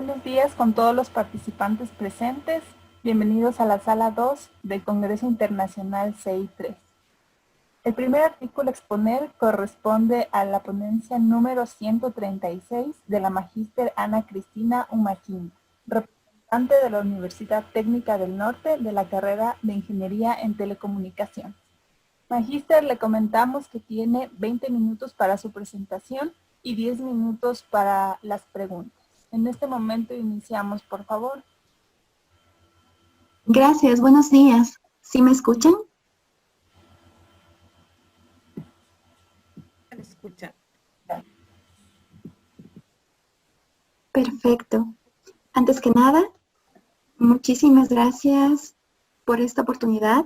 Buenos días con todos los participantes presentes. Bienvenidos a la sala 2 del Congreso Internacional CI3. El primer artículo a exponer corresponde a la ponencia número 136 de la magíster Ana Cristina Umaquín, representante de la Universidad Técnica del Norte de la carrera de Ingeniería en Telecomunicaciones. Magíster, le comentamos que tiene 20 minutos para su presentación y 10 minutos para las preguntas. En este momento iniciamos, por favor. Gracias, buenos días. ¿Sí me escuchan? Me escucha. Perfecto. Antes que nada, muchísimas gracias por esta oportunidad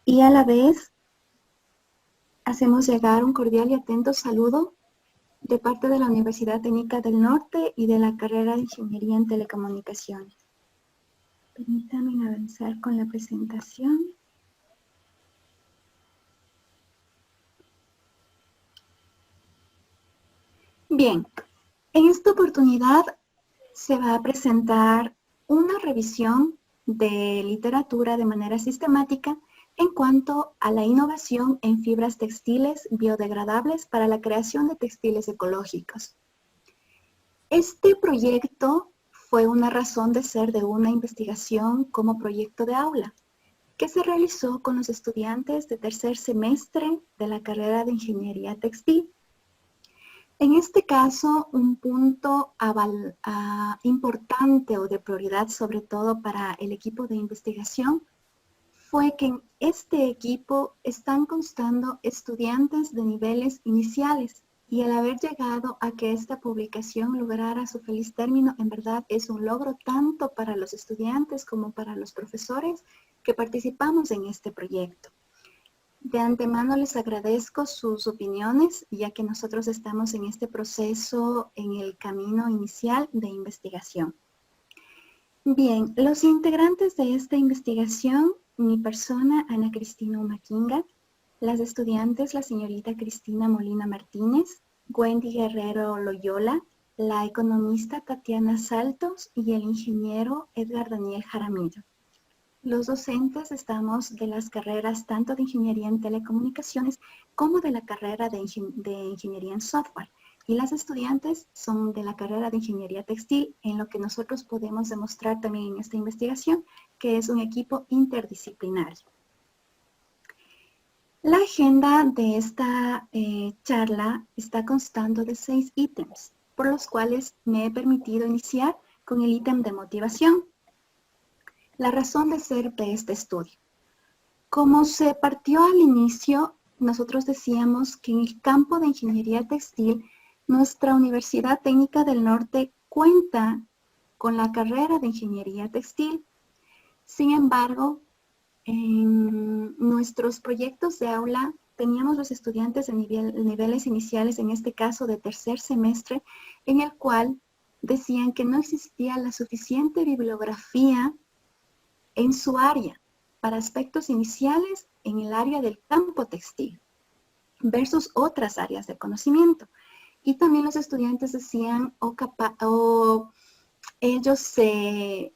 y a la vez hacemos llegar un cordial y atento saludo de parte de la Universidad Técnica del Norte y de la carrera de Ingeniería en Telecomunicaciones. Permítanme avanzar con la presentación. Bien, en esta oportunidad se va a presentar una revisión de literatura de manera sistemática en cuanto a la innovación en fibras textiles biodegradables para la creación de textiles ecológicos. Este proyecto fue una razón de ser de una investigación como proyecto de aula, que se realizó con los estudiantes de tercer semestre de la carrera de Ingeniería Textil. En este caso, un punto importante o de prioridad, sobre todo para el equipo de investigación, fue que en este equipo están constando estudiantes de niveles iniciales y al haber llegado a que esta publicación lograra su feliz término, en verdad es un logro tanto para los estudiantes como para los profesores que participamos en este proyecto. De antemano les agradezco sus opiniones, ya que nosotros estamos en este proceso, en el camino inicial de investigación. Bien, los integrantes de esta investigación, mi persona, Ana Cristina Umaquinga, las estudiantes, la señorita Cristina Molina Martínez, Wendy Guerrero Loyola, la economista Tatiana Saltos y el ingeniero Edgar Daniel Jaramillo. Los docentes estamos de las carreras tanto de Ingeniería en Telecomunicaciones como de la carrera de Ingeniería en Software. Y las estudiantes son de la carrera de Ingeniería Textil, en lo que nosotros podemos demostrar también en esta investigación, que es un equipo interdisciplinario. La agenda de esta charla está constando de 6 ítems, por los cuales me he permitido iniciar con el ítem de motivación. La razón de ser de este estudio. Como se partió al inicio, nosotros decíamos que en el campo de ingeniería textil, nuestra Universidad Técnica del Norte cuenta con la carrera de ingeniería textil. Sin embargo, en nuestros proyectos de aula teníamos los estudiantes de niveles iniciales, en este caso de tercer semestre, en el cual decían que no existía la suficiente bibliografía en su área, para aspectos iniciales en el área del campo textil, versus otras áreas de conocimiento. Y también los estudiantes decían, ellos se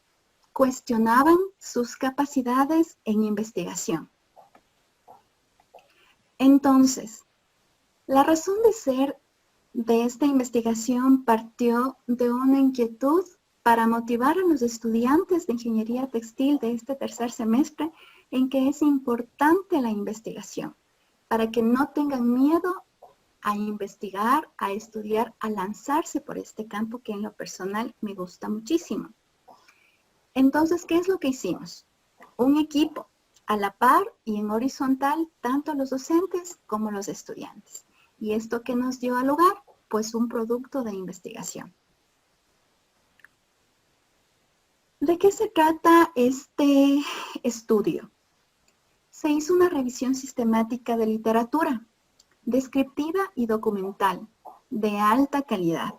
cuestionaban sus capacidades en investigación. Entonces, la razón de ser de esta investigación partió de una inquietud para motivar a los estudiantes de ingeniería textil de este tercer semestre en que es importante la investigación, para que no tengan miedo a investigar, a estudiar, a lanzarse por este campo que en lo personal me gusta muchísimo. Entonces, ¿qué es lo que hicimos? Un equipo a la par y en horizontal, tanto los docentes como los estudiantes. ¿Y esto qué nos dio a lugar? Pues un producto de investigación. ¿De qué se trata este estudio? Se hizo una revisión sistemática de literatura, descriptiva y documental, de alta calidad,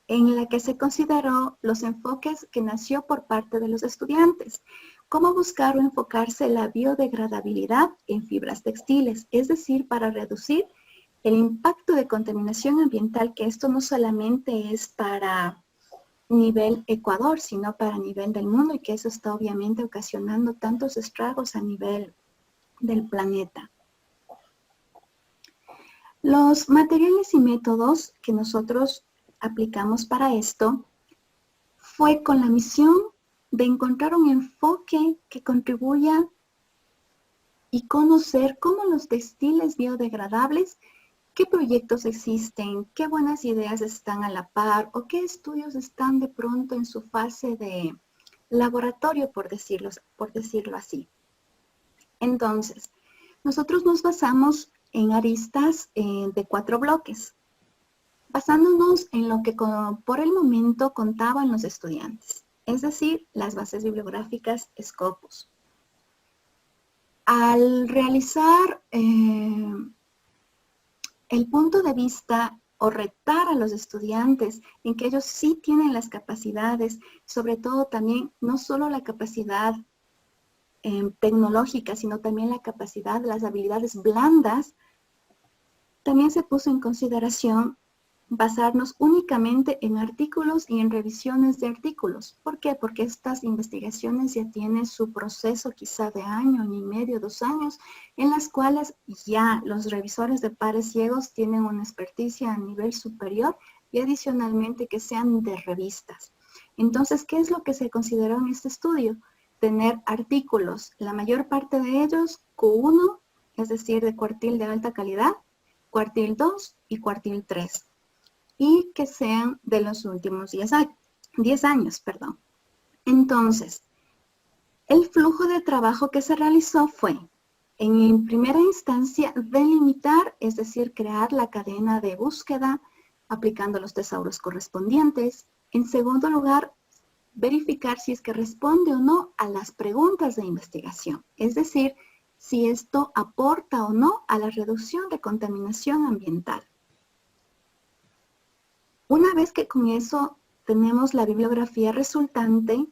en la que se consideró los enfoques que nació por parte de los estudiantes, cómo buscar o enfocarse la biodegradabilidad en fibras textiles, es decir, para reducir el impacto de contaminación ambiental, que esto no solamente es para nivel Ecuador, sino para nivel del mundo, y que eso está obviamente ocasionando tantos estragos a nivel del planeta. Los materiales y métodos que nosotros aplicamos para esto fue con la misión de encontrar un enfoque que contribuya y conocer cómo los textiles biodegradables, qué proyectos existen, qué buenas ideas están a la par o qué estudios están de pronto en su fase de laboratorio, por decirlo así. Entonces, nosotros nos basamos en aristas de 4 bloques, basándonos en lo que por el momento contaban los estudiantes, es decir, las bases bibliográficas Scopus. Al realizar el punto de vista o retar a los estudiantes en que ellos sí tienen las capacidades, sobre todo también, no solo la capacidad tecnológica, sino también la capacidad, las habilidades blandas, también se puso en consideración basarnos únicamente en artículos y en revisiones de artículos. ¿Por qué? Porque estas investigaciones ya tienen su proceso quizá de año y medio, 2 años, en las cuales ya los revisores de pares ciegos tienen una experticia a nivel superior y adicionalmente que sean de revistas. Entonces, ¿qué es lo que se consideró en este estudio? Tener artículos, la mayor parte de ellos Q1, es decir, de cuartil de alta calidad, cuartil 2 y cuartil 3. Y que sean de los últimos 10 años. Entonces, el flujo de trabajo que se realizó fue, en primera instancia, delimitar, es decir, crear la cadena de búsqueda, aplicando los tesauros correspondientes. En segundo lugar, verificar si es que responde o no a las preguntas de investigación, es decir, si esto aporta o no a la reducción de contaminación ambiental. Una vez que con eso tenemos la bibliografía resultante,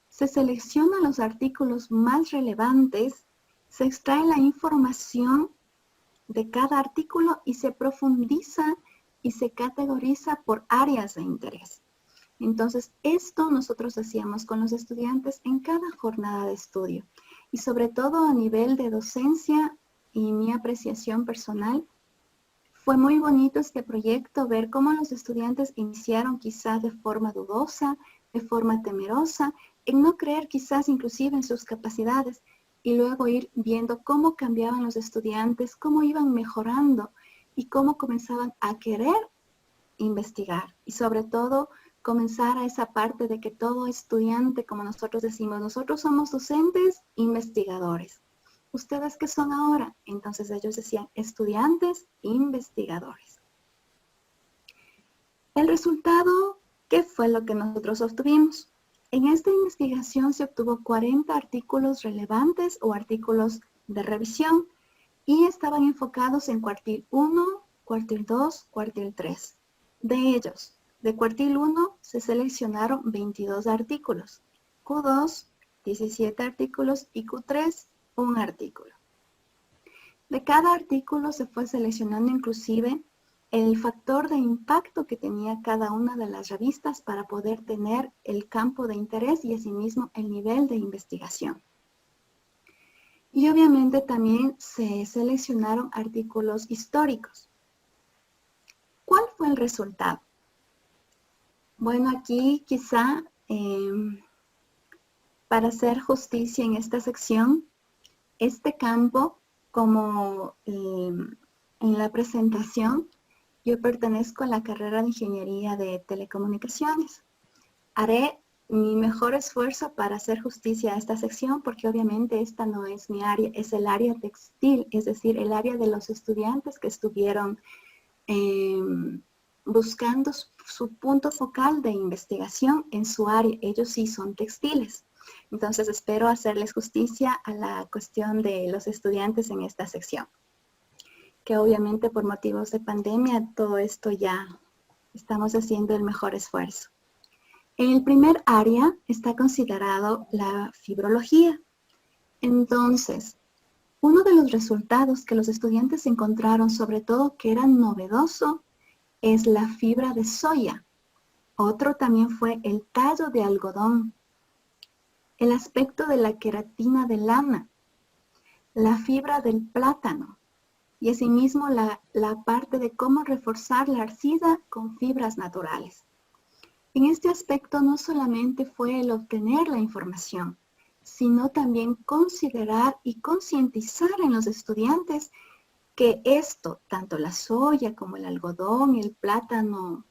se seleccionan los artículos más relevantes, se extrae la información de cada artículo y se profundiza y se categoriza por áreas de interés. Entonces, esto nosotros hacíamos con los estudiantes en cada jornada de estudio. Y sobre todo a nivel de docencia y mi apreciación personal, fue muy bonito este proyecto, ver cómo los estudiantes iniciaron quizás de forma dudosa, de forma temerosa, en no creer quizás inclusive en sus capacidades, y luego ir viendo cómo cambiaban los estudiantes, cómo iban mejorando y cómo comenzaban a querer investigar. Y sobre todo, comenzar a esa parte de que todo estudiante, como nosotros decimos, nosotros somos docentes, investigadores. ¿Ustedes qué son ahora? Entonces ellos decían estudiantes, investigadores. El resultado, ¿qué fue lo que nosotros obtuvimos? En esta investigación se obtuvo 40 artículos relevantes o artículos de revisión y estaban enfocados en cuartil 1, cuartil 2, cuartil 3. De ellos, de cuartil 1 se seleccionaron 22 artículos, Q2, 17 artículos y Q3, un artículo. De cada artículo se fue seleccionando inclusive el factor de impacto que tenía cada una de las revistas para poder tener el campo de interés y asimismo el nivel de investigación. Y obviamente también se seleccionaron artículos históricos. ¿Cuál fue el resultado? Bueno, aquí quizá para hacer justicia en esta sección, este campo, como en la presentación, yo pertenezco a la carrera de Ingeniería de Telecomunicaciones. Haré mi mejor esfuerzo para hacer justicia a esta sección porque obviamente esta no es mi área, es el área textil, es decir, el área de los estudiantes que estuvieron buscando su punto focal de investigación en su área. Ellos sí son textiles. Entonces espero hacerles justicia a la cuestión de los estudiantes en esta sección. Que obviamente por motivos de pandemia todo esto ya estamos haciendo el mejor esfuerzo. En el primer área está considerado la fibrología. Entonces, uno de los resultados que los estudiantes encontraron, sobre todo que era novedoso, es la fibra de soya. Otro también fue el tallo de algodón, el aspecto de la queratina de lana, la fibra del plátano y asimismo la parte de cómo reforzar la arcilla con fibras naturales. En este aspecto no solamente fue el obtener la información, sino también considerar y concientizar en los estudiantes que esto, tanto la soya como el algodón, el plátano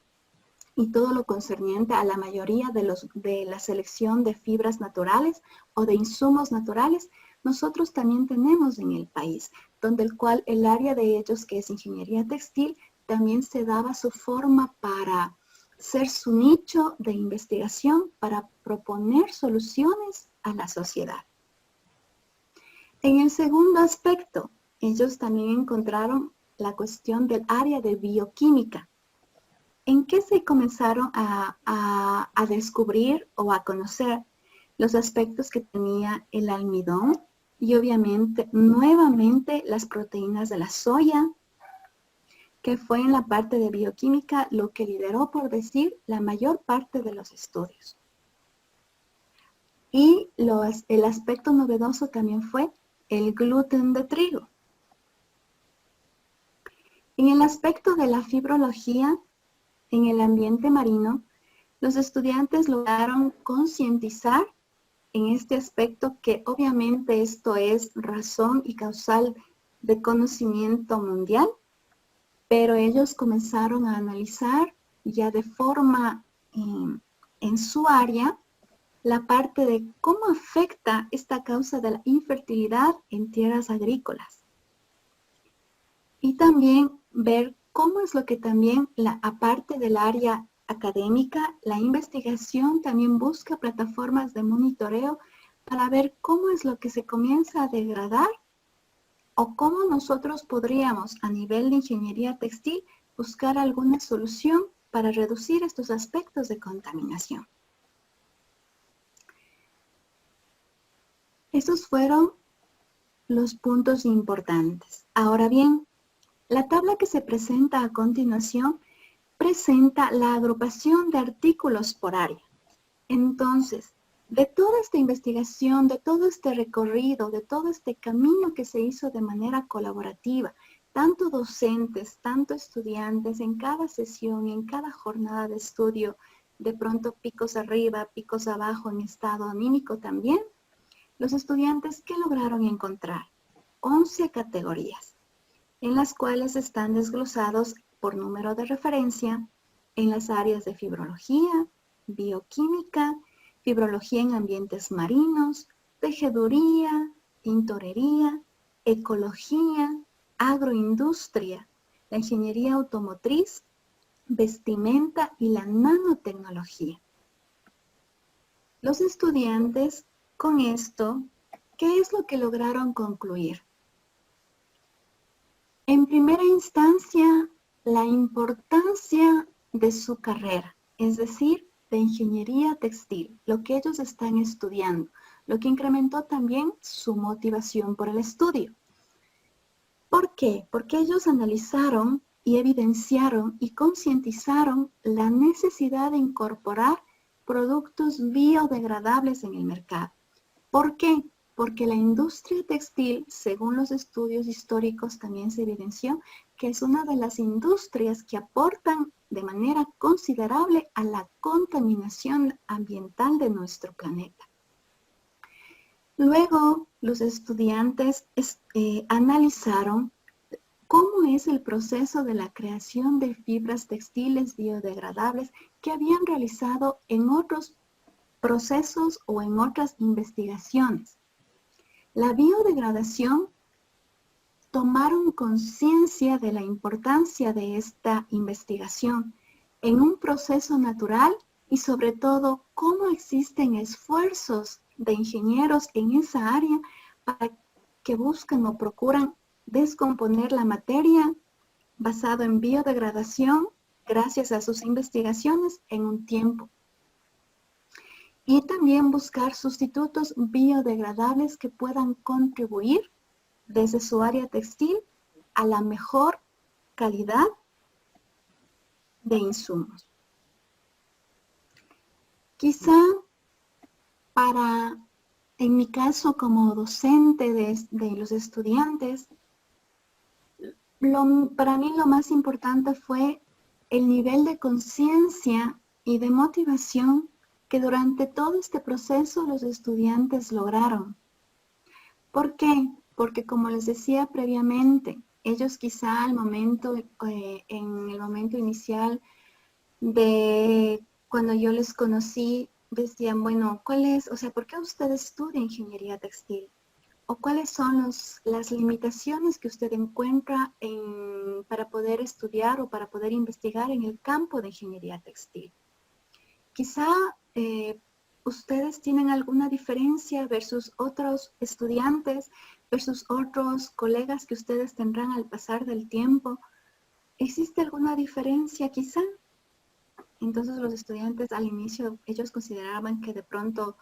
y todo lo concerniente a la mayoría de la selección de fibras naturales o de insumos naturales, nosotros también tenemos en el país, donde el cual el área de ellos, que es ingeniería textil, también se daba su forma para ser su nicho de investigación para proponer soluciones a la sociedad. En el segundo aspecto, ellos también encontraron la cuestión del área de bioquímica. ¿En qué se comenzaron a descubrir o a conocer los aspectos que tenía el almidón? Y obviamente, nuevamente, las proteínas de la soya, que fue en la parte de bioquímica lo que lideró, por decir, la mayor parte de los estudios. Y el aspecto novedoso también fue el gluten de trigo. En el aspecto de la fibrología, en el ambiente marino, los estudiantes lograron concientizar en este aspecto que obviamente esto es razón y causal de conocimiento mundial, pero ellos comenzaron a analizar ya de forma en su área la parte de cómo afecta esta causa de la infertilidad en tierras agrícolas. Y también ver cómo es lo que también, aparte del área académica, la investigación también busca plataformas de monitoreo para ver cómo es lo que se comienza a degradar o cómo nosotros podríamos, a nivel de ingeniería textil, buscar alguna solución para reducir estos aspectos de contaminación. Estos fueron los puntos importantes. Ahora bien, la tabla que se presenta a continuación presenta la agrupación de artículos por área. Entonces, de toda esta investigación, de todo este recorrido, de todo este camino que se hizo de manera colaborativa, tanto docentes, tanto estudiantes, en cada sesión, en cada jornada de estudio, de pronto picos arriba, picos abajo en estado anímico también, los estudiantes, ¿qué lograron encontrar? 11 categorías, en las cuales están desglosados por número de referencia en las áreas de fibrología, bioquímica, fibrología en ambientes marinos, tejeduría, tintorería, ecología, agroindustria, la ingeniería automotriz, vestimenta y la nanotecnología. Los estudiantes con esto, ¿qué es lo que lograron concluir? En primera instancia, la importancia de su carrera, es decir, de ingeniería textil, lo que ellos están estudiando, lo que incrementó también su motivación por el estudio. ¿Por qué? Porque ellos analizaron y evidenciaron y concientizaron la necesidad de incorporar productos biodegradables en el mercado. ¿Por qué? Porque la industria textil, según los estudios históricos, también se evidenció que es una de las industrias que aportan de manera considerable a la contaminación ambiental de nuestro planeta. Luego, los estudiantes analizaron cómo es el proceso de la creación de fibras textiles biodegradables que habían realizado en otros procesos o en otras investigaciones. La biodegradación, tomaron conciencia de la importancia de esta investigación en un proceso natural y sobre todo cómo existen esfuerzos de ingenieros en esa área para que buscan o procuran descomponer la materia basado en biodegradación gracias a sus investigaciones en un tiempo. Y también buscar sustitutos biodegradables que puedan contribuir desde su área textil a la mejor calidad de insumos. Quizá en mi caso como docente de los estudiantes, para mí lo más importante fue el nivel de conciencia y de motivación que durante todo este proceso los estudiantes lograron. ¿Por qué? Porque como les decía previamente, ellos quizá en el momento inicial de cuando yo les conocí, decían, bueno, ¿por qué usted estudia ingeniería textil? ¿O cuáles son las limitaciones que usted encuentra para poder estudiar o para poder investigar en el campo de ingeniería textil? Quizá ustedes tienen alguna diferencia versus otros estudiantes, versus otros colegas que ustedes tendrán al pasar del tiempo. ¿Existe alguna diferencia quizá? Entonces los estudiantes al inicio, ellos consideraban que de pronto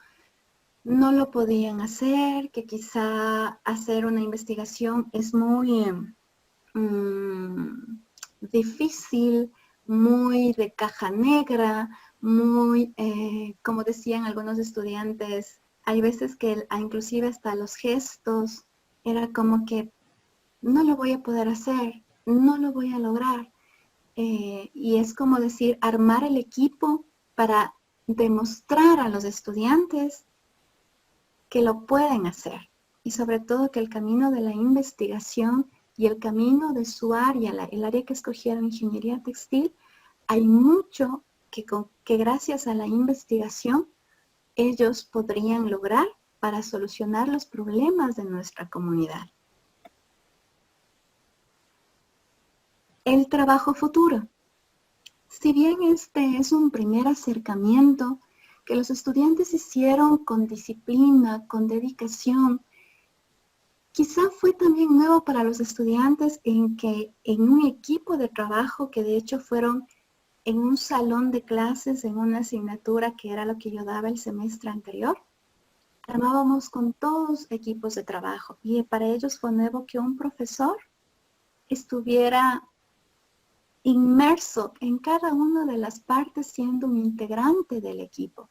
no lo podían hacer, que quizá hacer una investigación es muy difícil, muy de caja negra, muy, como decían algunos estudiantes, hay veces que inclusive hasta los gestos, era como que no lo voy a poder hacer, no lo voy a lograr. Y es como decir, armar el equipo para demostrar a los estudiantes que lo pueden hacer. Y sobre todo que el camino de la investigación y el camino de su área, el área que escogieron, ingeniería textil, hay mucho que gracias a la investigación ellos podrían lograr para solucionar los problemas de nuestra comunidad. El trabajo futuro. Si bien este es un primer acercamiento que los estudiantes hicieron con disciplina, con dedicación, quizá fue también nuevo para los estudiantes en un equipo de trabajo que de hecho fueron en un salón de clases, en una asignatura que era lo que yo daba el semestre anterior, armábamos con todos equipos de trabajo y para ellos fue nuevo que un profesor estuviera inmerso en cada una de las partes siendo un integrante del equipo.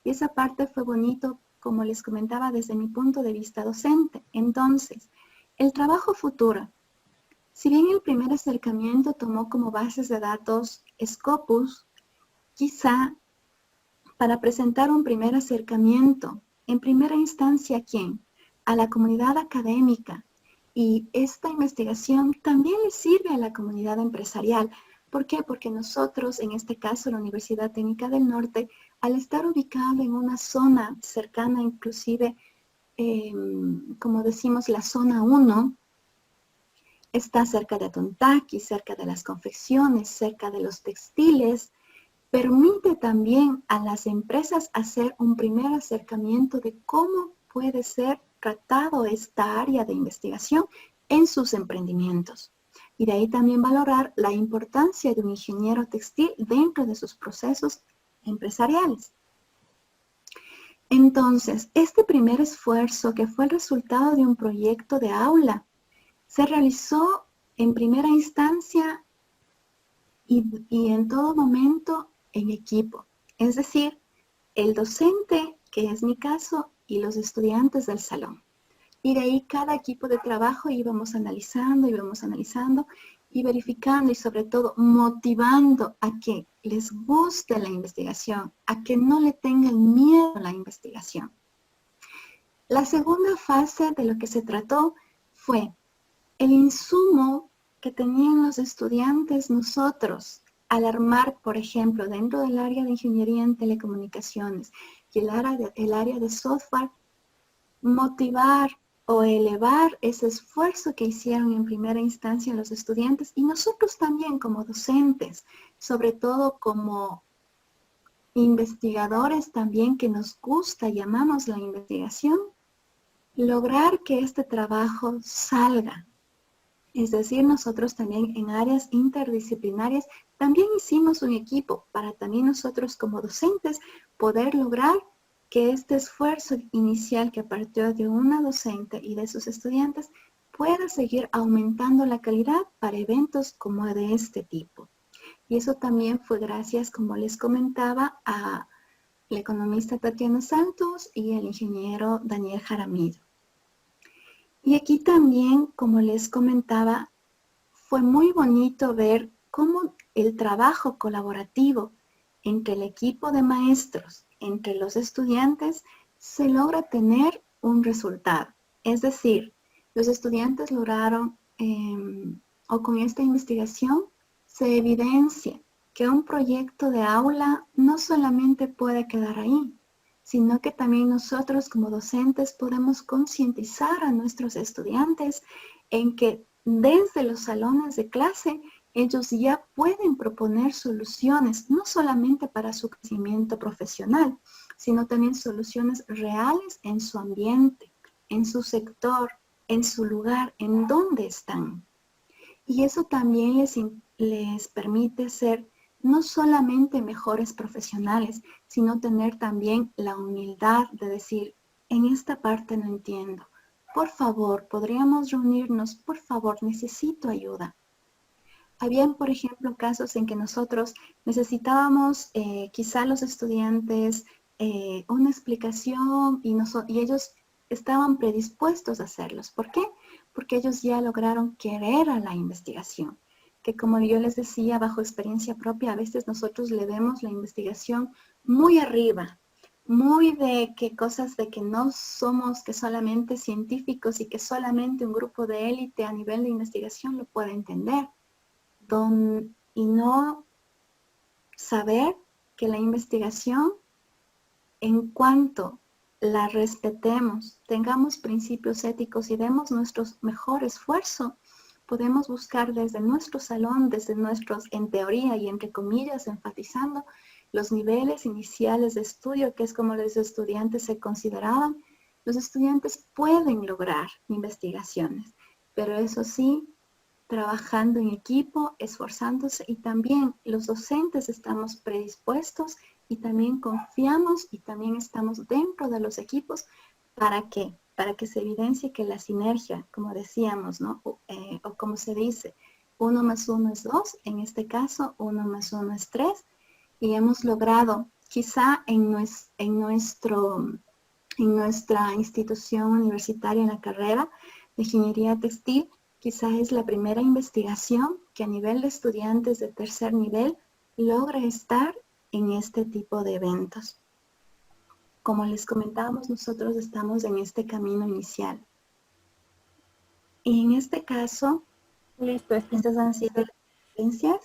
Y esa parte fue bonito, como les comentaba, desde mi punto de vista docente. Entonces, el trabajo futuro. Si bien el primer acercamiento tomó como bases de datos Scopus, quizá para presentar un primer acercamiento, en primera instancia, ¿a quién? A la comunidad académica. Y esta investigación también le sirve a la comunidad empresarial. ¿Por qué? Porque nosotros, en este caso la Universidad Técnica del Norte, al estar ubicado en una zona cercana, inclusive, como decimos, la zona 1, está cerca de Tontaki, cerca de las confecciones, cerca de los textiles, permite también a las empresas hacer un primer acercamiento de cómo puede ser tratado esta área de investigación en sus emprendimientos. Y de ahí también valorar la importancia de un ingeniero textil dentro de sus procesos empresariales. Entonces, este primer esfuerzo, que fue el resultado de un proyecto de aula, se realizó en primera instancia y en todo momento en equipo. Es decir, el docente, que es mi caso, y los estudiantes del salón. Y de ahí cada equipo de trabajo íbamos analizando y verificando y sobre todo motivando a que les guste la investigación, a que no le tengan miedo a la investigación. La segunda fase de lo que se trató fue el insumo que tenían los estudiantes nosotros al armar, por ejemplo, dentro del área de ingeniería en telecomunicaciones y el área de software, motivar o elevar ese esfuerzo que hicieron en primera instancia los estudiantes y nosotros también como docentes, sobre todo como investigadores también que nos gusta y amamos la investigación, lograr que este trabajo salga. Es decir, nosotros también en áreas interdisciplinarias también hicimos un equipo para también nosotros como docentes poder lograr que este esfuerzo inicial que partió de una docente y de sus estudiantes pueda seguir aumentando la calidad para eventos como de este tipo. Y eso también fue gracias, como les comentaba, a la economista Tatiana Santos y el ingeniero Daniel Jaramillo. Y aquí también, como les comentaba, fue muy bonito ver cómo el trabajo colaborativo entre el equipo de maestros, entre los estudiantes, se logra tener un resultado. Es decir, los estudiantes lograron, o con esta investigación, se evidencia que un proyecto de aula no solamente puede quedar ahí, sino que también nosotros como docentes podemos concientizar a nuestros estudiantes en que desde los salones de clase ellos ya pueden proponer soluciones, no solamente para su crecimiento profesional, sino también soluciones reales en su ambiente, en su sector, en su lugar, en donde están. Y eso también les permite ser no solamente mejores profesionales, sino tener también la humildad de decir, en esta parte no entiendo. Por favor, ¿podríamos reunirnos? Por favor, necesito ayuda. Habían, por ejemplo, casos en que nosotros necesitábamos, quizá los estudiantes, una explicación y ellos estaban predispuestos a hacerlos. ¿Por qué? Porque ellos ya lograron querer a la investigación. Que como yo les decía, bajo experiencia propia, a veces nosotros le vemos la investigación muy arriba, muy de que cosas de que no somos que solamente científicos y que solamente un grupo de élite a nivel de investigación lo puede entender. Y no saber que la investigación, en cuanto la respetemos, tengamos principios éticos y demos nuestro mejor esfuerzo, podemos buscar desde nuestro salón, desde nuestros, en teoría y entre comillas, enfatizando los niveles iniciales de estudio, que es como los estudiantes se consideraban. Los estudiantes pueden lograr investigaciones, pero eso sí, trabajando en equipo, esforzándose, y también los docentes estamos predispuestos y también confiamos y también estamos dentro de los equipos. ¿Para qué? Para que se evidencie que la sinergia, como decíamos, ¿no? O como se dice, 1 más 1 es 2, en este caso 1 más 1 es 3, y hemos logrado, quizá en nuestra institución universitaria en la carrera de Ingeniería Textil, quizá es la primera investigación que a nivel de estudiantes de tercer nivel logra estar en este tipo de eventos. Como les comentábamos, nosotros estamos en este camino inicial. Y en este caso, listo, estas han sido las referencias.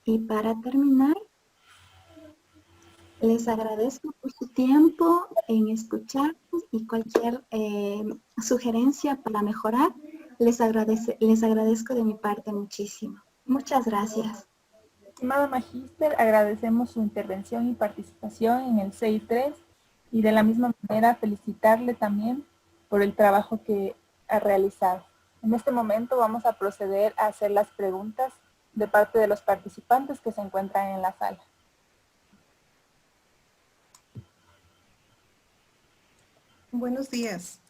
Y para terminar, les agradezco por su tiempo en escucharnos y cualquier sugerencia para mejorar, les agradezco de mi parte muchísimo. Muchas gracias. Estimado Magíster, agradecemos su intervención y participación en el CI3 y de la misma manera felicitarle también por el trabajo que ha realizado. En este momento vamos a proceder a hacer las preguntas de parte de los participantes que se encuentran en la sala. Buenos días.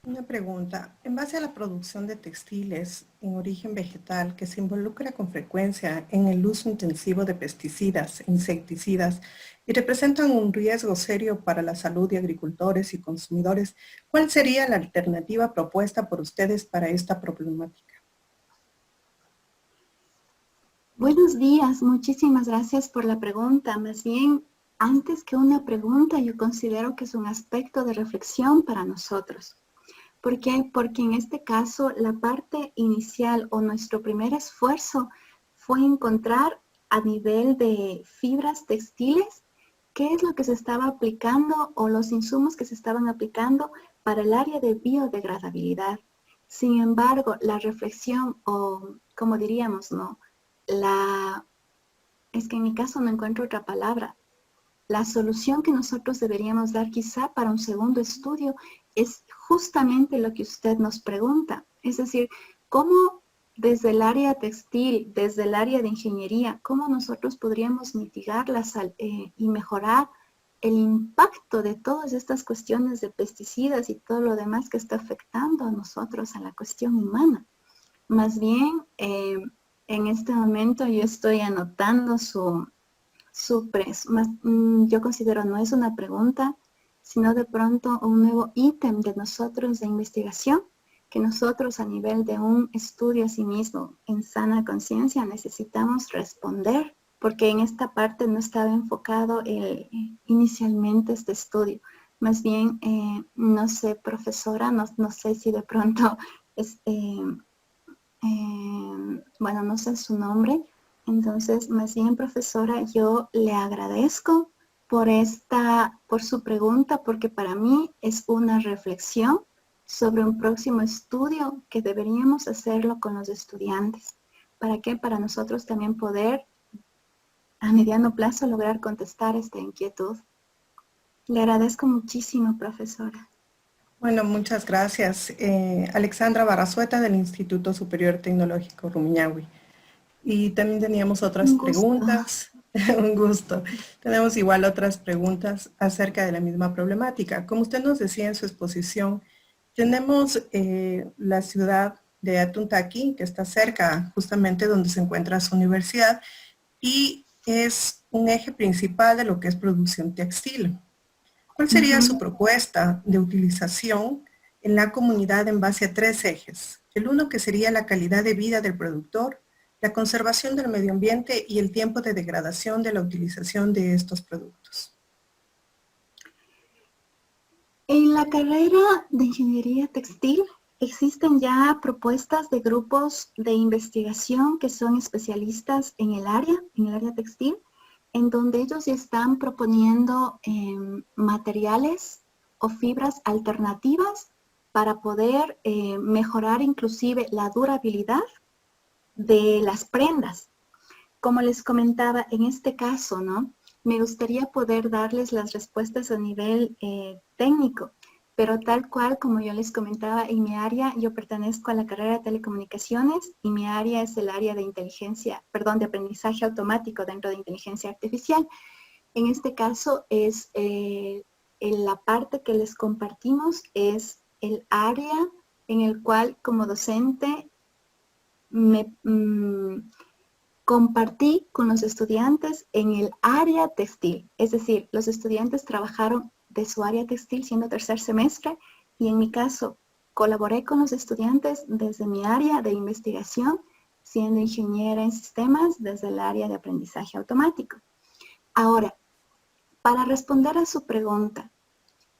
Una pregunta. En base a la producción de textiles en origen vegetal que se involucra con frecuencia en el uso intensivo de pesticidas, insecticidas y representan un riesgo serio para la salud de agricultores y consumidores, ¿cuál sería la alternativa propuesta por ustedes para esta problemática? Buenos días, muchísimas gracias por la pregunta. Más bien, antes que una pregunta, yo considero que es un aspecto de reflexión para nosotros. ¿Por qué? Porque en este caso la parte inicial o nuestro primer esfuerzo fue encontrar a nivel de fibras textiles qué es lo que se estaba aplicando o los insumos que se estaban aplicando para el área de biodegradabilidad. Sin embargo, la reflexión o como diríamos, ¿no? Es que en mi caso no encuentro otra palabra. La solución que nosotros deberíamos dar quizá para un segundo estudio es justamente lo que usted nos pregunta. Es decir, cómo desde el área textil, desde el área de ingeniería, cómo nosotros podríamos mitigar y mejorar el impacto de todas estas cuestiones de pesticidas y todo lo demás que está afectando a nosotros, a la cuestión humana. Más bien, en este momento yo estoy anotando su yo considero no es una pregunta, sino de pronto un nuevo ítem de nosotros de investigación, que nosotros a nivel de un estudio a sí mismo en sana conciencia necesitamos responder, porque en esta parte no estaba enfocado inicialmente este estudio. Más bien, no sé, profesora, no sé si de pronto, bueno, no sé su nombre. Entonces, más bien, profesora, yo le agradezco por su pregunta, porque para mí es una reflexión sobre un próximo estudio que deberíamos hacerlo con los estudiantes. ¿Para qué? Para nosotros también poder a mediano plazo lograr contestar esta inquietud. Le agradezco muchísimo, profesora. Bueno, muchas gracias. Alexandra Barrazueta del Instituto Superior Tecnológico Rumiñahui. Y también teníamos otras Un gusto. preguntas. Un gusto. Tenemos igual otras preguntas acerca de la misma problemática. Como usted nos decía en su exposición, tenemos la ciudad de Atuntaqui, que está cerca justamente donde se encuentra su universidad, y es un eje principal de lo que es producción textil. ¿Cuál sería su propuesta de utilización en la comunidad en base a 3 ejes? El uno, que sería la calidad de vida del productor, la conservación del medio ambiente y el tiempo de degradación de la utilización de estos productos. En la carrera de ingeniería textil existen ya propuestas de grupos de investigación que son especialistas en el área textil, en donde ellos ya están proponiendo materiales o fibras alternativas para poder mejorar inclusive la durabilidad de las prendas. Como les comentaba, en este caso, ¿no? Me gustaría poder darles las respuestas a nivel técnico, pero tal cual como yo les comentaba, en mi área yo pertenezco a la carrera de telecomunicaciones y mi área es el área de de aprendizaje automático dentro de inteligencia artificial. En este caso es en la parte que les compartimos es el área en el cual como docente compartí con los estudiantes en el área textil, es decir, los estudiantes trabajaron de su área textil siendo tercer semestre y en mi caso colaboré con los estudiantes desde mi área de investigación siendo ingeniera en sistemas desde el área de aprendizaje automático. Ahora, para responder a su pregunta,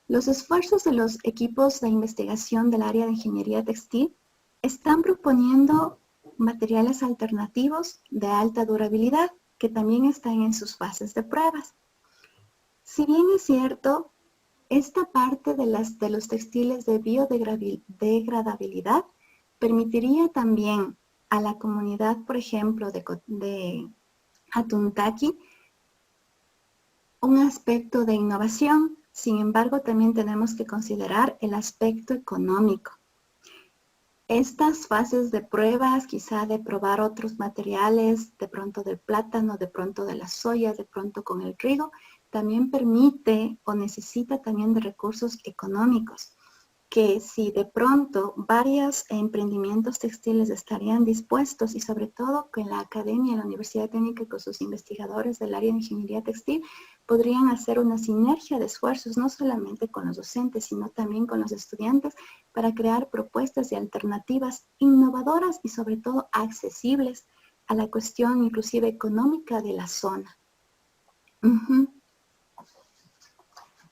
los esfuerzos de los equipos de investigación del área de ingeniería textil están proponiendo materiales alternativos de alta durabilidad que también están en sus fases de pruebas. Si bien es cierto, esta parte de los textiles de biodegradabilidad permitiría también a la comunidad, por ejemplo, de Atuntaqui, un aspecto de innovación. Sin embargo, también tenemos que considerar el aspecto económico. Estas fases de pruebas, quizá de probar otros materiales, de pronto del plátano, de pronto de la soya, de pronto con el trigo, también permite o necesita también de recursos económicos, que si de pronto varios emprendimientos textiles estarían dispuestos y sobre todo con la academia, la Universidad Técnica, con sus investigadores del área de ingeniería textil, podrían hacer una sinergia de esfuerzos, no solamente con los docentes, sino también con los estudiantes, para crear propuestas y alternativas innovadoras y sobre todo accesibles a la cuestión inclusive económica de la zona.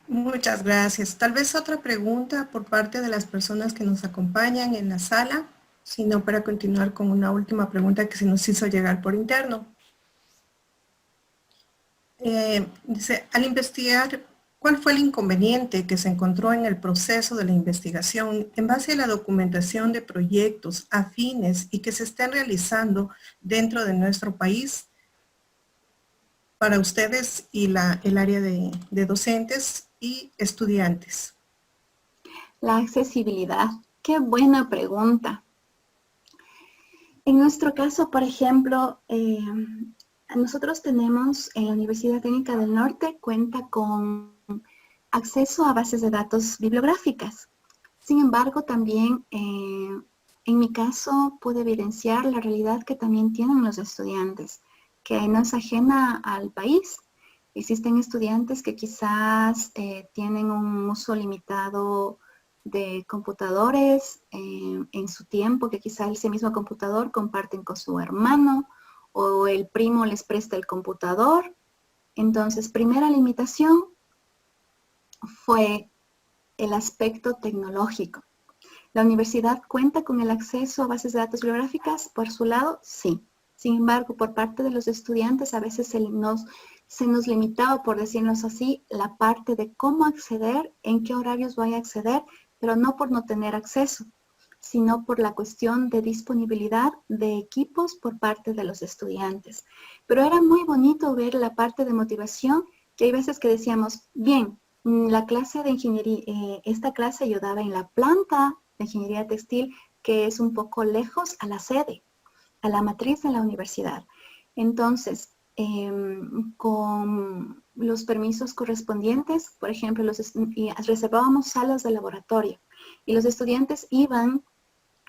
Muchas gracias. Tal vez otra pregunta por parte de las personas que nos acompañan en la sala, sino para continuar con una última pregunta que se nos hizo llegar por interno. Dice, al investigar, ¿cuál fue el inconveniente que se encontró en el proceso de la investigación en base a la documentación de proyectos afines y que se estén realizando dentro de nuestro país para ustedes y el área de docentes y estudiantes? La accesibilidad. Qué buena pregunta. En nuestro caso, por ejemplo, nosotros tenemos en la Universidad Técnica del Norte cuenta con acceso a bases de datos bibliográficas. Sin embargo, también en mi caso pude evidenciar la realidad que también tienen los estudiantes, que no es ajena al país. Existen estudiantes que quizás tienen un uso limitado de computadores en su tiempo, que quizá ese mismo computador comparten con su hermano o el primo les presta el computador. Entonces, primera limitación fue el aspecto tecnológico. ¿La universidad cuenta con el acceso a bases de datos bibliográficas? Por su lado, sí. Sin embargo, por parte de los estudiantes a veces se nos limitaba, por decirnos así, la parte de cómo acceder, en qué horarios voy a acceder, pero no por no tener acceso, sino por la cuestión de disponibilidad de equipos por parte de los estudiantes. Pero era muy bonito ver la parte de motivación, que hay veces que decíamos, bien, la clase de ingeniería, esta clase yo daba en la planta de ingeniería textil, que es un poco lejos a la sede, a la matriz de la universidad. Entonces, con los permisos correspondientes, por ejemplo, reservábamos salas de laboratorio y los estudiantes iban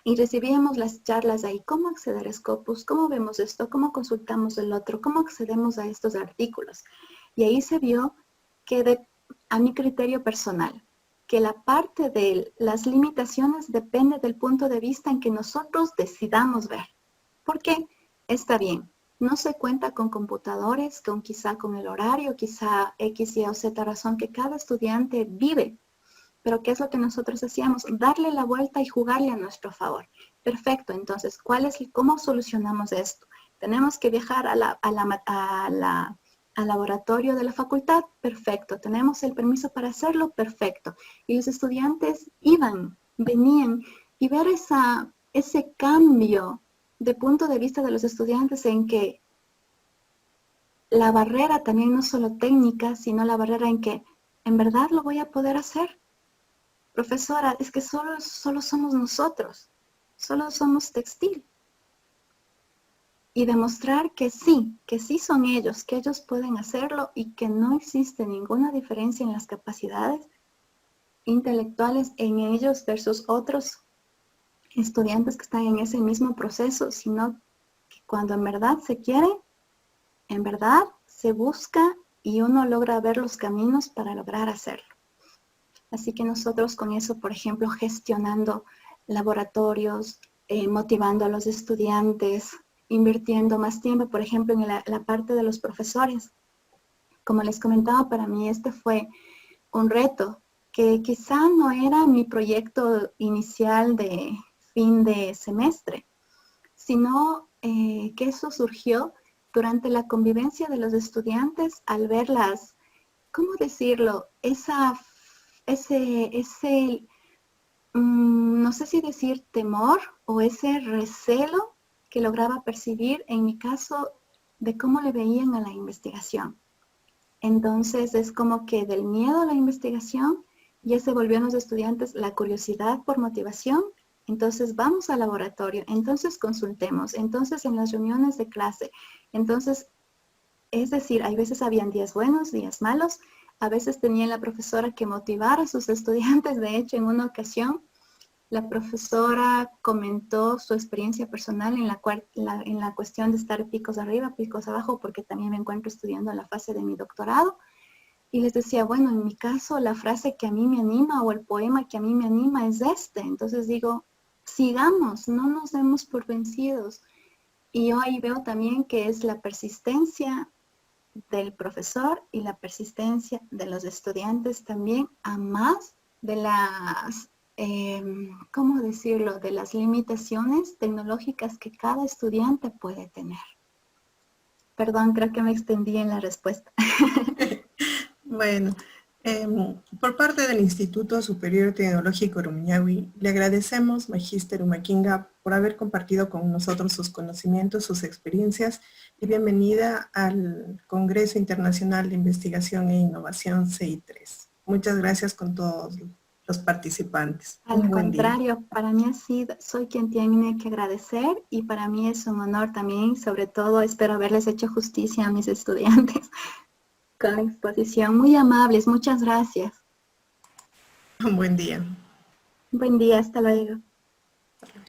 y recibíamos las charlas ahí, cómo acceder a Scopus, cómo vemos esto, cómo consultamos el otro, cómo accedemos a estos artículos. Y ahí se vio que a mi criterio personal, que la parte de las limitaciones depende del punto de vista en que nosotros decidamos ver. ¿Por qué? Está bien. No se cuenta con computadores, quizá con el horario, quizá X, Y o Z razón que cada estudiante vive. Pero ¿qué es lo que nosotros hacíamos? Darle la vuelta y jugarle a nuestro favor. Perfecto, entonces, ¿cómo solucionamos esto? Tenemos que viajar al laboratorio de la facultad, perfecto. Tenemos el permiso para hacerlo, perfecto. Y los estudiantes venían, y ver ese cambio de punto de vista de los estudiantes en que la barrera también no solo técnica, sino la barrera en que en verdad lo voy a poder hacer. Profesora, es que solo somos nosotros, solo somos textil. Y demostrar que sí son ellos, que ellos pueden hacerlo y que no existe ninguna diferencia en las capacidades intelectuales en ellos versus otros estudiantes que están en ese mismo proceso, sino que cuando en verdad se quiere, en verdad se busca y uno logra ver los caminos para lograr hacerlo. Así que nosotros con eso, por ejemplo, gestionando laboratorios, motivando a los estudiantes, invirtiendo más tiempo, por ejemplo, en la parte de los profesores. Como les comentaba, para mí este fue un reto que quizá no era mi proyecto inicial de fin de semestre, sino que eso surgió durante la convivencia de los estudiantes al ver ¿cómo decirlo? No sé si decir temor o ese recelo que lograba percibir en mi caso de cómo le veían a la investigación. Entonces es como que del miedo a la investigación ya se volvió en los estudiantes la curiosidad por motivación. Entonces vamos al laboratorio, entonces consultemos, entonces en las reuniones de clase. Entonces, es decir, hay veces habían días buenos, días malos. A veces tenía la profesora que motivar a sus estudiantes. De hecho, en una ocasión, la profesora comentó su experiencia personal en la cuestión de estar picos arriba, picos abajo, porque también me encuentro estudiando en la fase de mi doctorado. Y les decía, bueno, en mi caso, la frase que a mí me anima o el poema que a mí me anima es este. Entonces digo, sigamos, no nos demos por vencidos. Y yo ahí veo también que es la persistencia del profesor y la persistencia de los estudiantes también, a más de ¿cómo decirlo?, de las limitaciones tecnológicas que cada estudiante puede tener. Perdón, creo que me extendí en la respuesta. Bueno, por parte del Instituto Superior Tecnológico Rumiñahui, le agradecemos, Magíster Umaquinga, por haber compartido con nosotros sus conocimientos, sus experiencias, y bienvenida al Congreso Internacional de Investigación e Innovación CI3. Muchas gracias con todos los participantes. Al contrario, para mí así soy quien tiene que agradecer y para mí es un honor también, sobre todo espero haberles hecho justicia a mis estudiantes con la exposición. Muy amables, muchas gracias. Un buen día. Buen día, hasta luego.